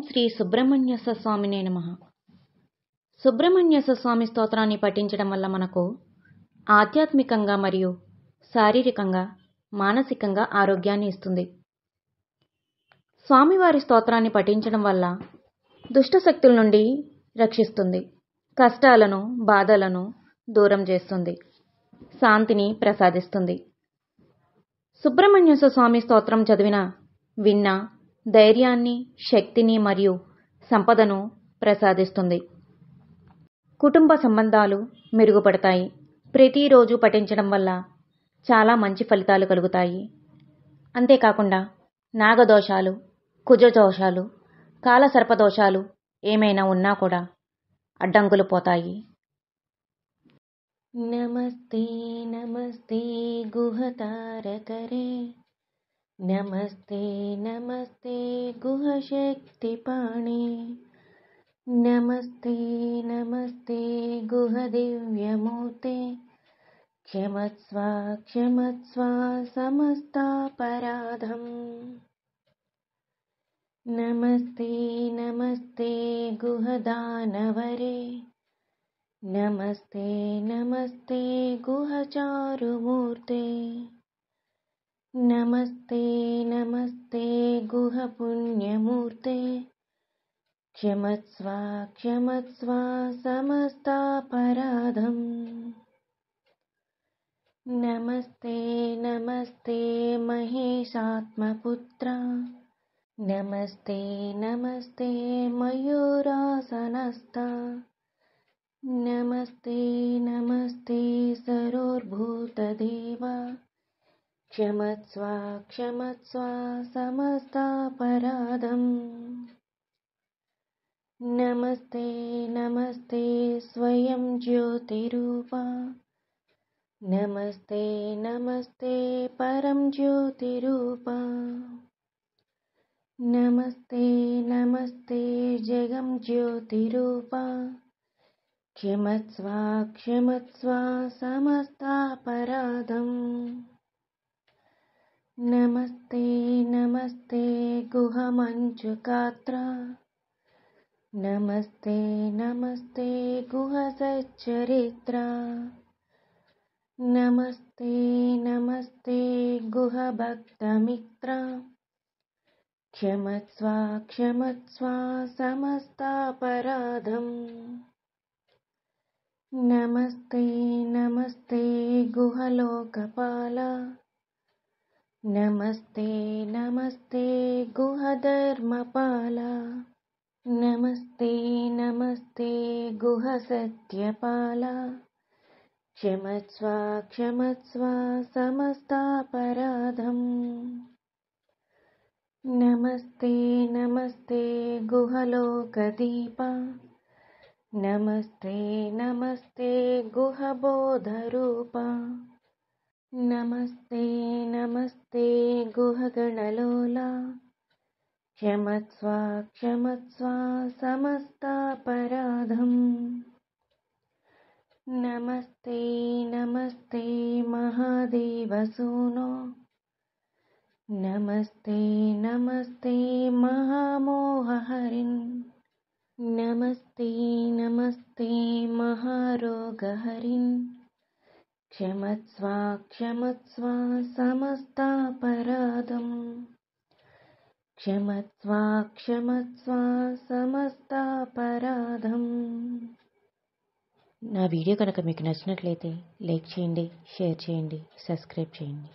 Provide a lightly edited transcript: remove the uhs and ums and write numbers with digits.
శ్రీ సుబ్రహ్మణ్యేశ్వర స్వామినే నమః. సుబ్రహ్మణ్యేశ్వర స్వామి స్తోత్రాన్ని పఠించడం వల్ల మనకు ఆధ్యాత్మికంగా మరియు శారీరకంగా, మానసికంగా ఆరోగ్యాన్ని ఇస్తుంది. స్వామివారి స్తోత్రాన్ని పఠించడం వల్ల దుష్ట శక్తుల నుండి రక్షిస్తుంది, కష్టాలను, బాధలను దూరం చేస్తుంది, శాంతిని ప్రసాదిస్తుంది. సుబ్రహ్మణ్యేశ్వర స్వామి స్తోత్రం విన్నా ధైర్యాన్ని, శక్తిని మరియు సంపదను ప్రసాదిస్తుంది. కుటుంబ సంబంధాలు మెరుగుపడతాయి. ప్రతిరోజు పఠించడం వల్ల చాలా మంచి ఫలితాలు కలుగుతాయి. అంతేకాకుండా నాగదోషాలు, కుజదోషాలు, కాలసర్పదోషాలు ఏమైనా ఉన్నా కూడా అడ్డంకులు పోతాయి. నమస్తే నమస్తే గుహతారకరే, నమస్తే నమస్తే గుహశక్తిపాణి, నమస్తే నమస్తే గుహదివ్యమూర్తే, క్షమస్వ క్షమస్వ సమస్తాపరాధం. నమస్తే నమస్తే గుహదానవరే, నమస్తే నమస్తే గుహచారుమూర్తే, నమస్తే నమస్తే గుహపుణ్యమూర్తే, క్షమస్వ క్షమస్వ సమస్తాపరాధం. నమస్తే నమస్తే మహేశాత్మపుత్ర, నమస్తే నమస్తే మయూరాసనస్థ, నమస్తే నమస్తే సర్వోర్భూతదేవ, క్షమస్వ క్షమస్వ సమస్తాపరాధం. నమస్తే నమస్తే స్వయం జ్యోతిరూప, నమస్తే నమస్తే పరం జ్యోతిరూప, నమస్తే నమస్తే జగం జ్యోతిరూప, క్షమస్వ క్షమస్వ సమస్తాపరాధం. నమస్తే నమస్తే గుహమంచుకాత్ర, నమస్తే నమస్తే గుహసచ్చరిత్ర, నమస్తే నమస్తే గుహభక్తమిత్ర, క్షమస్వ క్షమస్వ సమస్తాపరాధం. నమస్తే నమస్తే గుహలోకపాల, నమస్తే నమస్తే గుహధర్మపాల, నమస్తే నమస్తే గుహసత్యపాల, క్షమస్వ క్షమస్వ సమస్తాపరాధం. నమస్తే నమస్తే గుహలోకదీప, నమస్తే నమస్తే గుహబోధరూప, నమస్తే నమస్తే గుహగణలోల, క్షమస్వ క్షమస్వ సమస్తాపరాధం. నమస్తే నమస్తే మహాదేవసూనో, నమస్తే నమస్తే మహామోహహరిన్, నమస్తే నమస్తే మహారోగహరిన్, క్షమస్వ క్షమస్వ సమస్తాపరాధం. క్షమస్వ క్షమస్వ సమస్తాపరాధం. నా వీడియో కనుక మీకు నచ్చినట్లయితే లైక్ చేయండి, షేర్ చేయండి, సబ్స్క్రైబ్ చేయండి.